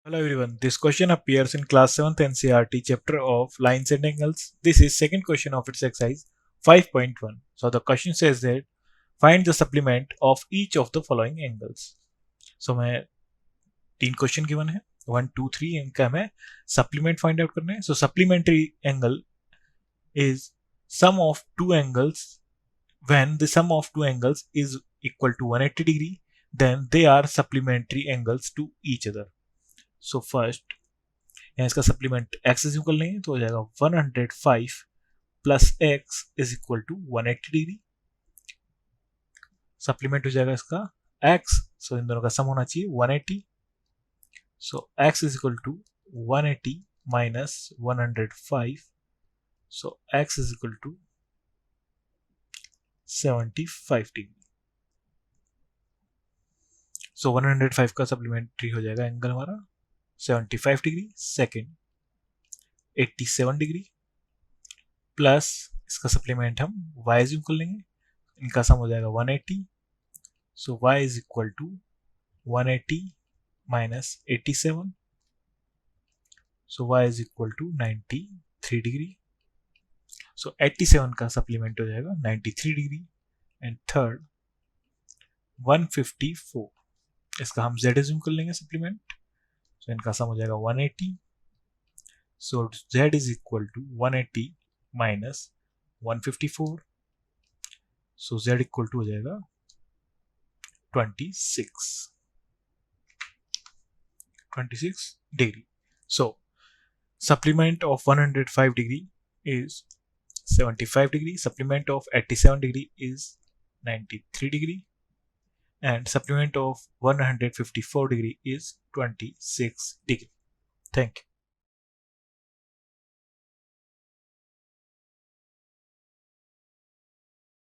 Hello everyone, this question appears in class 7th NCERT chapter of lines and angles. This is second question of its exercise 5.1. So the question says that find the supplement of each of the following angles. So मैं तीन question given है 1 2 3 इनका हमें supplement find out करना है. So supplementary angle is sum of two angles. When the sum of two angles is equal to 180 degree, then they are supplementary angles to each other. So first यहाँ इसका supplement x is equal नहीं है तो हो जाएगा 105 plus x is equal to 180 degree. Supplement हो जाएगा इसका x, सो इन दोनों का सम होना चाहिए 180. So x is equal to 180 minus 105. So x is equal to 75 degree. So 105 का सप्लीमेंट्री हो जाएगा एंगल हमारा 75 डिग्री. सेकेंड 87 डिग्री प्लस इसका सप्लीमेंट हम y इज इक्वल लेंगे, इनका सम हो जाएगा 180. So y is equal to 180 minus 87. So y is equal to 93 degree. So 87 का सप्लीमेंट हो जाएगा 93 डिग्री. एंड थर्ड 154, इसका हम z इज इक्वल लेंगे सप्लीमेंट. सो इनका सम हो जाएगा 180. So z is equal to 180 minus 154. So z equal to हो जाएगा 26 degree. So supplement of 105 degree is 75 degree, supplement of 87 degree is 93 degree, and supplement of 154 degree is 26 degree. Thank you.